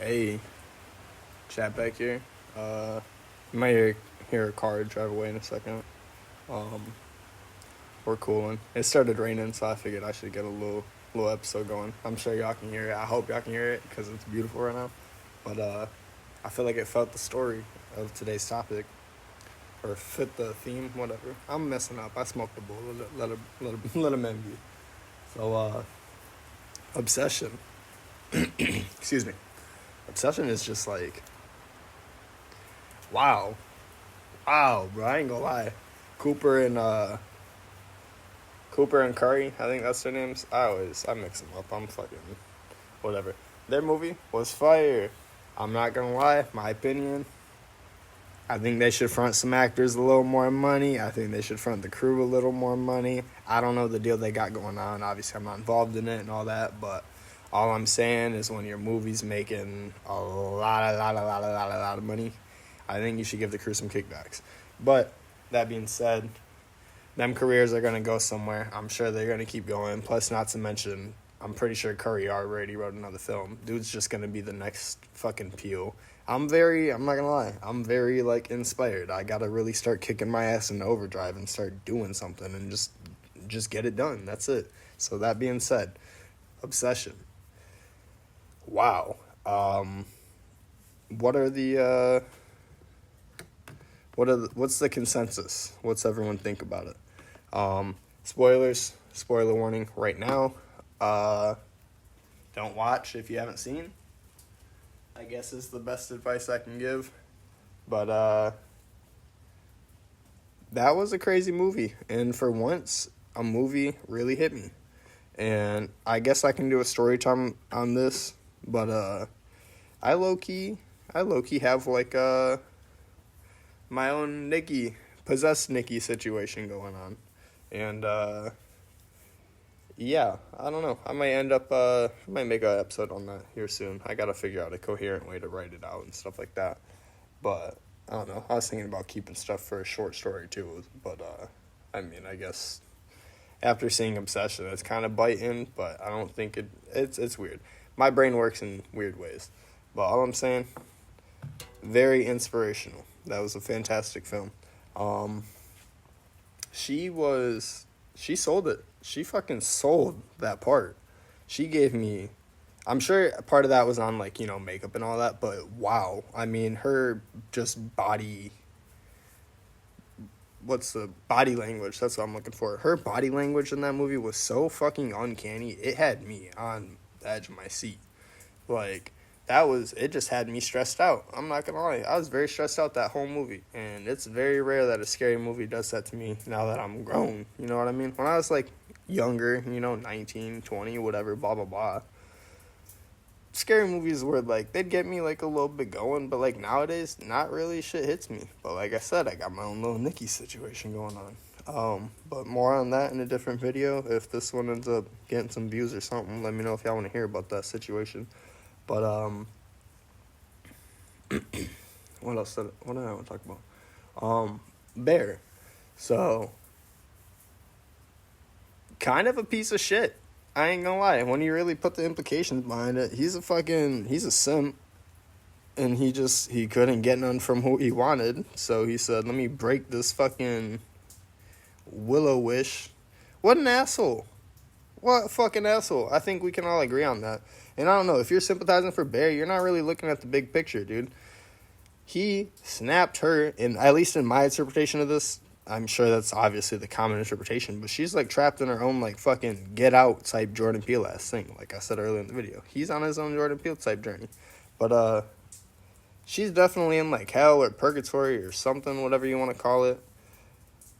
Hey, chat back here. You might hear a car drive away in a second. Um, we're cooling. It started raining, so I figured I should get a little episode going. I'm sure y'all can hear it. I hope y'all can hear it because it's beautiful right now. But I feel like it felt the story of today's topic or fit the theme, whatever. I'm messing up. I smoked a bowl. Let a man be. So obsession. Excuse me. Obsession is just like wow. Wow, bro, I ain't gonna lie. Cooper and Cooper and Curry, I think that's their names. I mix them up. I'm fucking whatever. Their movie was fire. I'm not gonna lie, my opinion. I think they should front some actors a little more money. I think they should front the crew a little more money. I don't know the deal they got going on. Obviously, I'm not involved in it and all that, but all I'm saying is when your movie's making a lot of money, I think you should give the crew some kickbacks. But that being said, them careers are going to go somewhere. I'm sure they're going to keep going. Plus, not to mention, I'm pretty sure Curry already wrote another film. Dude's just going to be the next fucking Peele. I'm not going to lie, I'm very, inspired. I got to really start kicking my ass into overdrive and start doing something and just get it done. That's it. So that being said, obsession. Wow. What are the, what's the consensus? What's everyone think about it? Spoiler warning right now. Don't watch if you haven't seen. I guess is the best advice I can give. But that was a crazy movie, and for once, a movie really hit me. And I guess I can do a story time on this, but I low key have my own possessed Nikki situation going on. And yeah, I don't know. I might make an episode on that here soon. I gotta figure out a coherent way to write it out and stuff like that. But I don't know. I was thinking about keeping stuff for a short story too. But I mean, I guess after seeing Obsession, it's kind of biting. But I don't think it's weird. My brain works in weird ways. But all I'm saying, very inspirational. That was a fantastic film. She sold it. She fucking sold that part. She gave me, I'm sure part of that was on makeup and all that, but wow. I mean, her just what's the body language? That's what I'm looking for. Her body language in that movie was so fucking uncanny. It had me on the edge of my seat. It just had me stressed out. I'm not gonna lie. I was very stressed out that whole movie. And it's very rare that a scary movie does that to me now that I'm grown. You know what I mean? When I was younger, 19, 20, whatever, blah, blah, blah. Scary movies were they'd get me a little bit going. But nowadays, not really shit hits me. But like I said, I got my own little Nikki situation going on. But more on that in a different video. If this one ends up getting some views or something, let me know if y'all want to hear about that situation. But, what did I want to talk about? Bear. So, kind of a piece of shit. I ain't gonna lie. When you really put the implications behind it, he's a simp. And he couldn't get none from who he wanted. So he said, let me break this fucking willow wish. What an asshole. What a fucking asshole. I think we can all agree on that. And I don't know, if you're sympathizing for Bear, you're not really looking at the big picture, dude. He snapped her, and at least in my interpretation of this, I'm sure that's obviously the common interpretation, but she's trapped in her own fucking get out type Jordan Peele ass thing, like I said earlier in the video. He's on his own Jordan Peele type journey. But she's definitely in hell or purgatory or something, whatever you want to call it.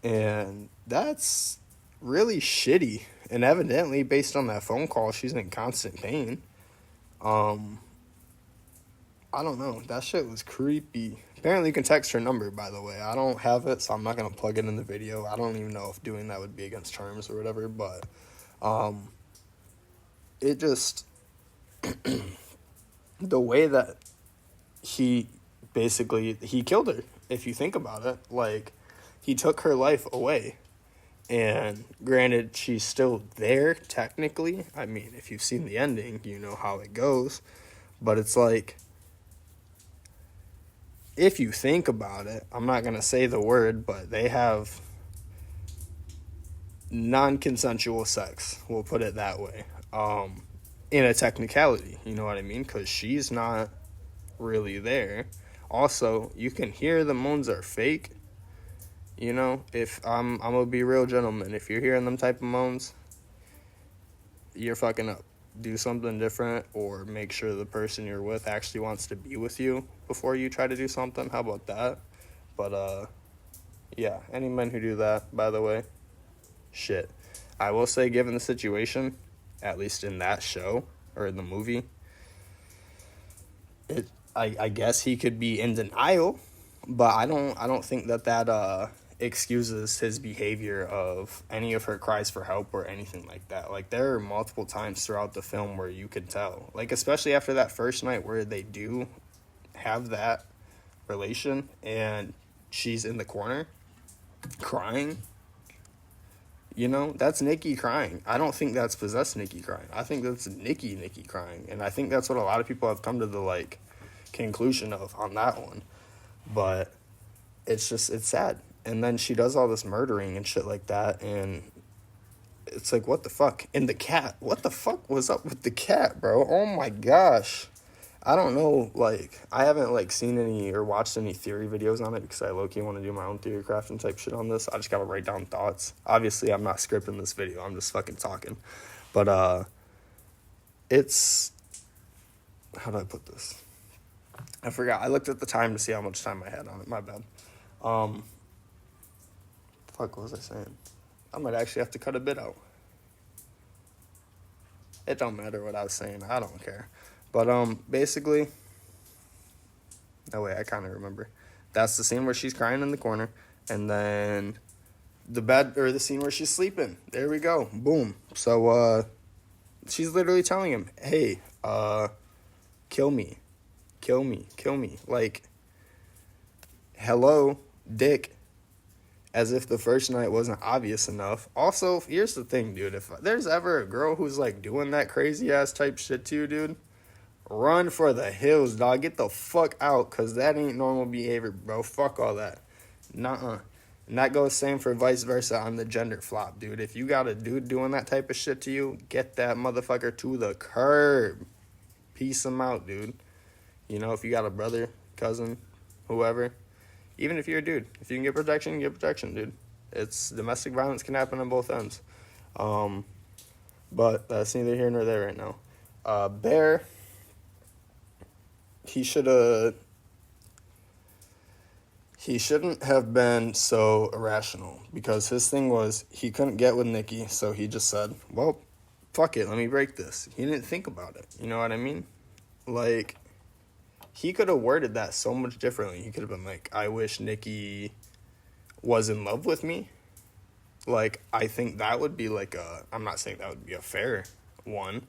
And that's really shitty. And evidently, based on that phone call, she's in constant pain. I don't know. That shit was creepy. Apparently, you can text her number, by the way. I don't have it, so I'm not going to plug it in the video. I don't even know if doing that would be against terms or whatever, but it just... the way that he killed her, if you think about it. He took her life away. And granted, she's still there, technically. I mean, if you've seen the ending, you know how it goes. But it's if you think about it, I'm not going to say the word, but they have non-consensual sex. We'll put it that way. In a technicality, you know what I mean? Because she's not really there. Also, you can hear the moans are fake. You know, if I'm gonna be real, gentlemen. If you're hearing them type of moans, you're fucking up. Do something different, or make sure the person you're with actually wants to be with you before you try to do something. How about that? But yeah, any men who do that, by the way, shit. I will say, given the situation, at least in that show or in the movie, I guess he could be in denial, but I don't think that excuses his behavior of any of her cries for help or anything like that. Like, there are multiple times throughout the film where you could tell, like, especially after that first night where they do have that relation and she's in the corner crying. You know, that's Nikki crying. I don't think that's possessed Nikki crying. I think that's Nikki crying. And I think that's what a lot of people have come to the, like, conclusion of on that one. But it's sad. And then she does all this murdering and shit like that, and it's like, what the fuck? And the cat, what the fuck was up with the cat, bro? Oh my gosh. I don't know, like, I haven't, like, seen any or watched any theory videos on it because I low-key want to do my own theory crafting type shit on this. I just gotta write down thoughts. Obviously, I'm not scripting this video. I'm just fucking talking. But, it's... How do I put this? I forgot. I looked at the time to see how much time I had on it. My bad. Fuck, what was I saying? I might actually have to cut a bit out. It don't matter what I was saying. I don't care. But, basically, no way, I kind of remember. That's the scene where she's crying in the corner, and then the scene where she's sleeping. There we go. Boom. So, she's literally telling him, hey, kill me. Kill me. Kill me. Like, hello, dick. As if the first night wasn't obvious enough. Also, here's the thing, dude. If there's ever a girl who's, like, doing that crazy-ass type shit to you, dude, run for the hills, dog. Get the fuck out, because that ain't normal behavior, bro. Fuck all that. Nuh-uh. And that goes same for vice versa on the gender flop, dude. If you got a dude doing that type of shit to you, get that motherfucker to the curb. Peace him out, dude. You know, if you got a brother, cousin, whoever, even if you're a dude, if you can get protection, dude. It's domestic violence can happen on both ends. But that's neither here nor there right now. Bear, he shouldn't have been so irrational, because his thing was he couldn't get with Nikki, so he just said, well, fuck it, let me break this. He didn't think about it. You know what I mean? Like, he could have worded that so much differently. He could have been like, I wish Nikki was in love with me. Like, I think that would be like I'm not saying that would be a fair one.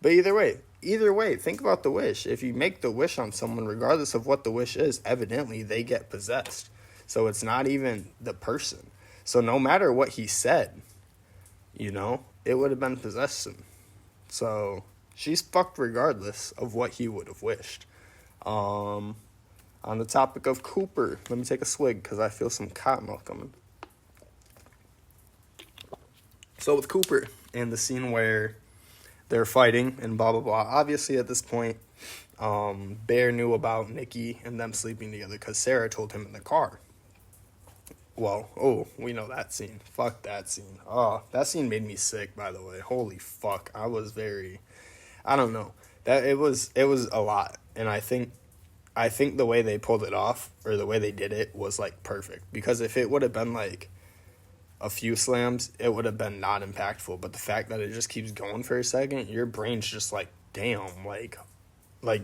But either way, think about the wish. If you make the wish on someone, regardless of what the wish is, evidently they get possessed. So it's not even the person. So no matter what he said, you know, it would have been possessing. So she's fucked regardless of what he would have wished. On the topic of Cooper, let me take a swig because I feel some cottonmouth coming. So with Cooper and the scene where they're fighting and blah, blah, blah. Obviously, at this point, Bear knew about Nikki and them sleeping together because Sarah told him in the car. Well, we know that scene. Fuck that scene. Oh, that scene made me sick, by the way. Holy fuck. I don't know. It was a lot. And I think the way they pulled it off, or the way they did it, was, like, perfect. Because if it would have been, like, a few slams, it would have been not impactful. But the fact that it just keeps going for a second, your brain's just like, damn, like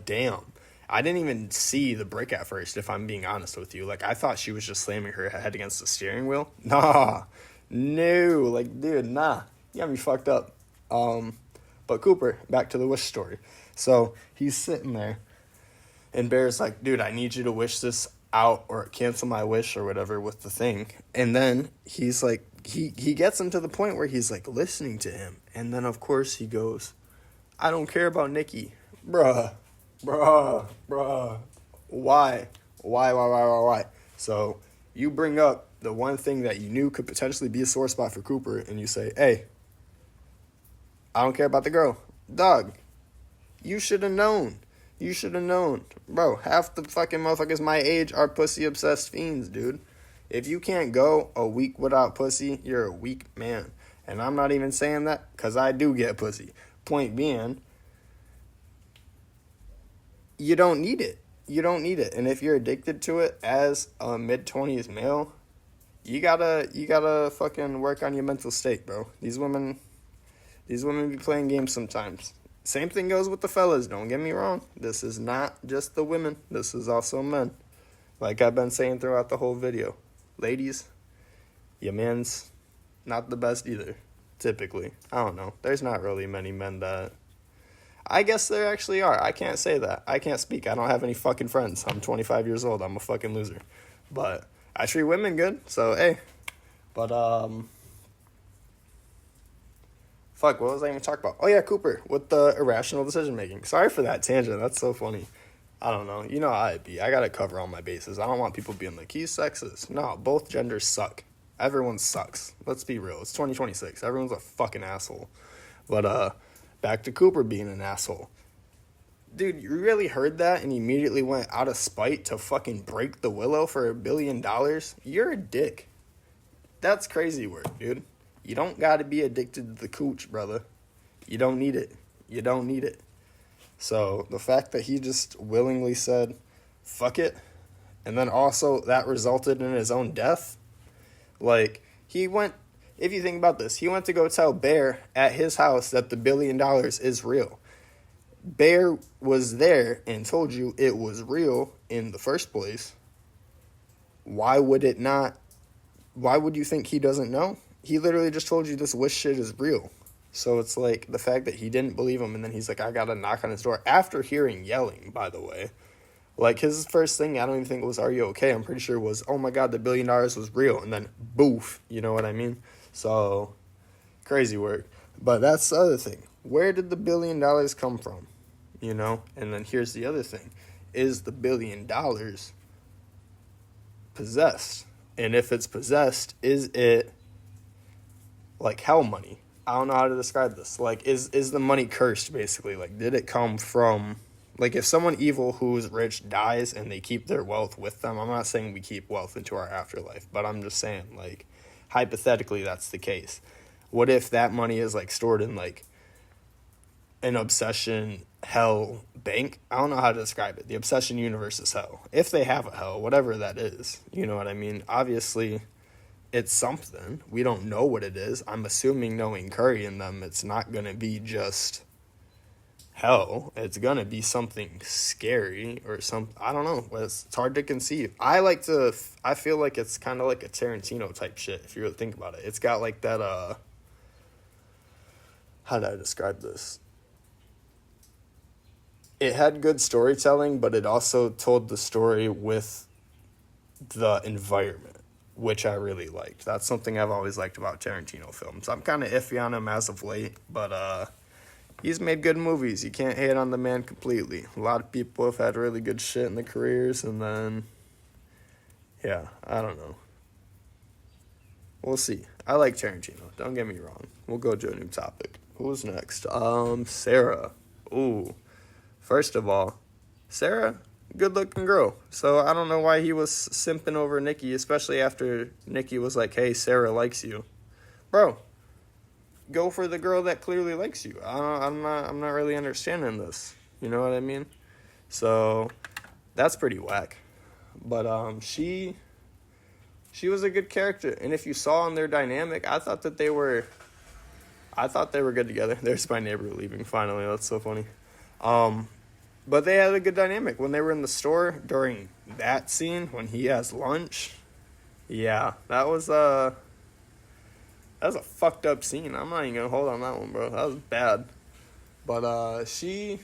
damn. I didn't even see the brick at first, if I'm being honest with you. Like, I thought she was just slamming her head against the steering wheel. No, like, dude, nah. You got me fucked up. But Cooper, back to the wish story. So he's sitting there, and Bear's like, dude, I need you to wish this out or cancel my wish or whatever with the thing. And then he's like, he gets him to the point where he's like listening to him. And then of course he goes, I don't care about Nikki. Bruh. Why? Why? So you bring up the one thing that you knew could potentially be a sore spot for Cooper, and you say, hey, I don't care about the girl. Dog, you should have known. You should have known. Bro, half the fucking motherfuckers my age are pussy-obsessed fiends, dude. If you can't go a week without pussy, you're a weak man. And I'm not even saying that because I do get pussy. Point being, you don't need it. You don't need it. And if you're addicted to it as a mid-20s male, you gotta fucking work on your mental state, bro. These women be playing games sometimes. Same thing goes with the fellas, don't get me wrong. This is not just the women. This is also men. Like I've been saying throughout the whole video. Ladies, your man's not the best either, typically. I don't know. There's not really many men that... I guess there actually are. I can't say that. I can't speak. I don't have any fucking friends. I'm 25 years old. I'm a fucking loser. But I treat women good, so hey. But, fuck, what was I even talking about? Oh, yeah, Cooper, with the irrational decision-making. Sorry for that tangent. That's so funny. I don't know. You know how I'd be. I gotta cover all my bases. I don't want people being like, he's sexist. No, both genders suck. Everyone sucks. Let's be real. It's 2026. Everyone's a fucking asshole. But, back to Cooper being an asshole. Dude, you really heard that and immediately went out of spite to fucking break the willow for $1 billion? You're a dick. That's crazy work, dude. You don't gotta be addicted to the cooch, brother. You don't need it. You don't need it. So the fact that he just willingly said, fuck it, and then also that resulted in his own death. Like, he went, if you think about this, he went to go tell Bear at his house that the $1 billion is real. Bear was there and told you it was real in the first place. Why would it not? Why would you think he doesn't know? He literally just told you this wish shit is real. So it's like the fact that he didn't believe him and then he's like, I gotta knock on his door. After hearing yelling, by the way. Like his first thing, I don't even think it was, are you okay? I'm pretty sure it was, oh my God, the $1 billion was real. And then boof, you know what I mean? So crazy work. But that's the other thing. Where did the $1 billion come from? You know? And then here's the other thing. Is the $1 billion possessed? And if it's possessed, is it like hell money? I don't know how to describe this. Like, is the money cursed, basically? Like, did it come from... Like, if someone evil who's rich dies and they keep their wealth with them, I'm not saying we keep wealth into our afterlife, but I'm just saying, like, hypothetically, that's the case. What if that money is, like, stored in, like, an Obsession hell bank? I don't know how to describe it. The Obsession universe is hell. If they have a hell, whatever that is, you know what I mean? Obviously... it's something. We don't know what it is. I'm assuming knowing Curry in them, it's not going to be just hell. It's going to be something scary or something. I don't know. It's hard to conceive. I feel like it's kind of like a Tarantino type shit, if you really think about it. It's got like that, how do I describe this? It had good storytelling, but it also told the story with the environment, which I really liked. That's something I've always liked about Tarantino films. I'm kind of iffy on him as of late, but he's made good movies. You can't hate on the man completely. A lot of people have had really good shit in their careers, and then, yeah, I don't know. We'll see. I like Tarantino. Don't get me wrong. We'll go to a new topic. Who's next? Sarah. Ooh. First of all, Sarah... good-looking girl. So I don't know why he was simping over Nikki, especially after Nikki was like, hey, Sarah likes you. Bro, go for the girl that clearly likes you. I'm not really understanding this. You know what I mean? So that's pretty whack. But she was a good character. And if you saw in their dynamic, I thought they were good together. There's my neighbor leaving finally. That's so funny. But they had a good dynamic when they were in the store during that scene when he has lunch. Yeah, that was a fucked up scene. I'm not even gonna hold on that one, bro. That was bad. But she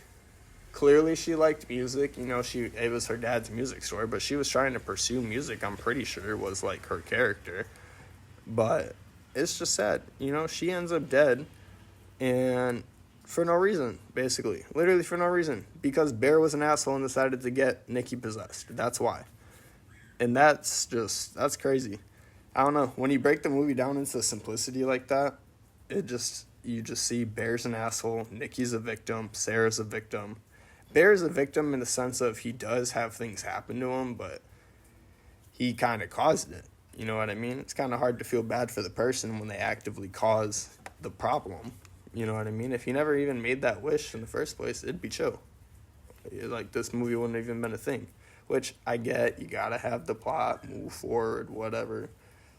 liked music. You know, it was her dad's music store, but she was trying to pursue music. I'm pretty sure was like her character. But it's just sad. You know, she ends up dead, and for no reason, basically. Literally for no reason. Because Bear was an asshole and decided to get Nikki possessed. That's why. And that's crazy. I don't know. When you break the movie down into simplicity like that, you just see Bear's an asshole, Nikki's a victim, Sarah's a victim. Bear's a victim in the sense of he does have things happen to him, but he kind of caused it. You know what I mean? It's kind of hard to feel bad for the person when they actively cause the problem. You know what I mean? If he never even made that wish in the first place, it'd be chill. Like, this movie wouldn't have even been a thing. Which, I get, you gotta have the plot, move forward, whatever.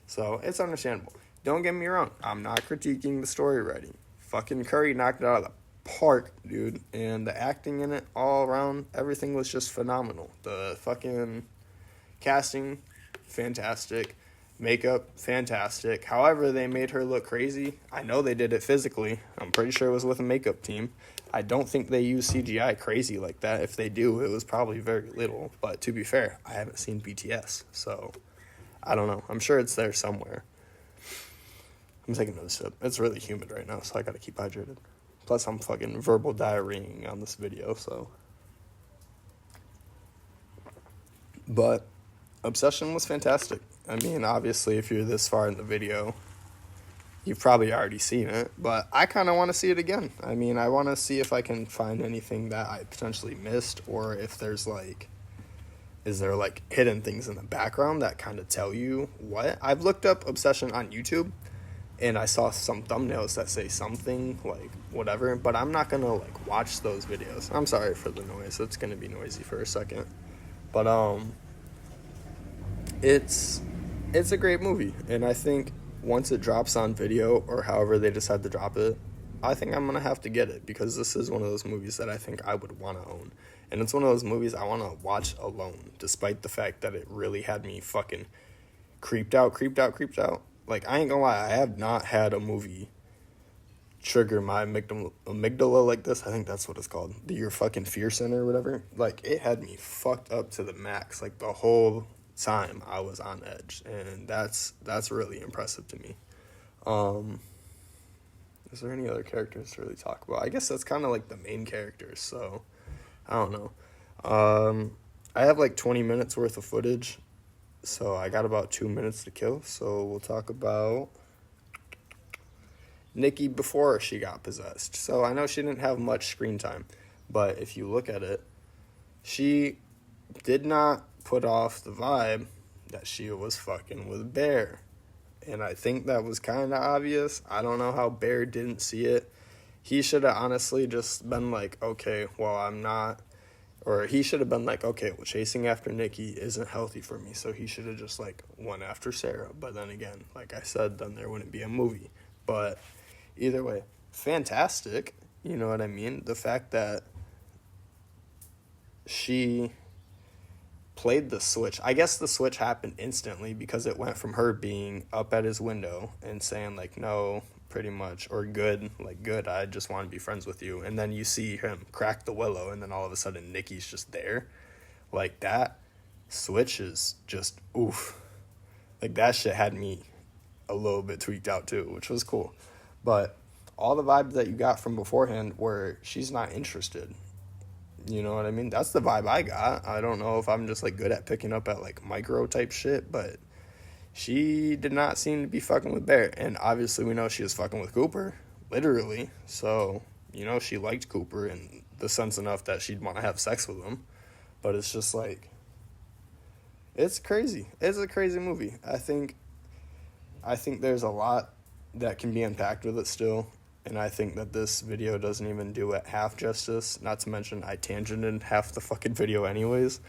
So, it's understandable. Don't get me wrong, I'm not critiquing the story writing. Fucking Curry knocked it out of the park, dude. And the acting in it, all around, everything was just phenomenal. The fucking casting, fantastic. Makeup, fantastic. However, they made her look crazy. I know they did it physically. I'm pretty sure it was with a makeup team. I don't think they use CGI crazy like that. If they do, it was probably very little. But to be fair, I haven't seen BTS, so I don't know. I'm sure it's there somewhere. I'm taking another sip. It's really humid right now, so I gotta keep hydrated. Plus, I'm fucking verbal diarrheaing on this video, so. But Obsession was fantastic. I mean, obviously, if you're this far in the video, you've probably already seen it, but I kind of want to see it again. I mean, I want to see if I can find anything that I potentially missed, or if there's is there hidden things in the background that kind of tell you what? I've looked up Obsession on YouTube, and I saw some thumbnails that say something, whatever, but I'm not going to, watch those videos. I'm sorry for the noise. It's going to be noisy for a second. But, it's a great movie, and I think once it drops on video, or however they decide to drop it, I think I'm going to have to get it, because this is one of those movies that I think I would want to own. And it's one of those movies I want to watch alone, despite the fact that it really had me fucking creeped out. I ain't gonna lie, I have not had a movie trigger my amygdala like this. I think that's what it's called. Your fucking fear center or whatever. It had me fucked up to the max. The whole time I was on edge, and that's really impressive to me. Is there any other characters to really talk about? I guess that's kind of the main characters, so I don't know. I have 20 minutes worth of footage, so I got about 2 minutes to kill, so we'll talk about Nikki before she got possessed. So I know she didn't have much screen time, but if you look at it, she did not put off the vibe that she was fucking with Bear. And I think that was kind of obvious. I don't know how Bear didn't see it. He should have honestly just been okay, well, I'm not. Or he should have been okay, well, chasing after Nikki isn't healthy for me. So he should have just went after Sarah. But then again, like I said, then there wouldn't be a movie. But either way, fantastic. You know what I mean? The fact that she played the switch. I guess the switch happened instantly, because it went from her being up at his window and saying no, pretty much, or good, good, I just want to be friends with you. And then you see him crack the willow, and then all of a sudden Nikki's just there. That switch is just oof. That shit had me a little bit tweaked out too, which was cool. But all the vibes that you got from beforehand were she's not interested. You know what I mean? That's the vibe I got. I don't know if I'm just good at picking up at micro type shit, but she did not seem to be fucking with Bear. And obviously we know she was fucking with Cooper, literally. So, she liked Cooper in the sense enough that she'd want to have sex with him. But it's just it's crazy. It's a crazy movie. I think there's a lot that can be unpacked with it still. And I think that this video doesn't even do it half justice. Not to mention, I tangented half the fucking video anyways.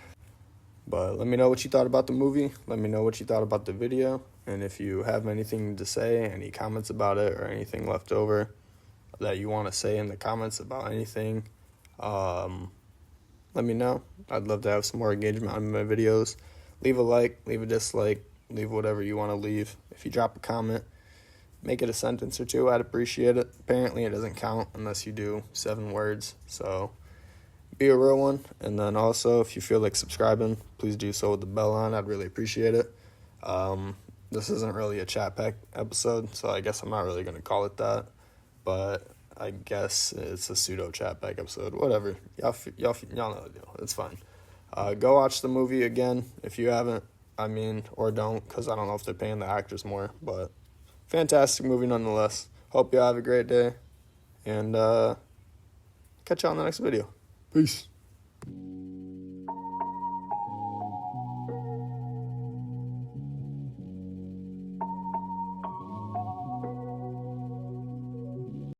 But let me know what you thought about the movie. Let me know what you thought about the video. And if you have anything to say, any comments about it, or anything left over that you want to say in the comments about anything, let me know. I'd love to have some more engagement on my videos. Leave a like, leave a dislike, leave whatever you want to leave. If you drop a comment, make it a sentence or two, I'd appreciate it. Apparently it doesn't count unless you do 7 words, so be a real one. And then also, if you feel like subscribing, please do so with the bell on. I'd really appreciate it. This isn't really a chat pack episode, so I guess I'm not really going to call it that, but I guess it's a pseudo chat pack episode. Whatever. Y'all know the deal. It's fine. Go watch the movie again if you haven't. I mean, or don't, because I don't know if they're paying the actors more. But fantastic movie nonetheless. Hope you have a great day. And catch you on the next video. Peace.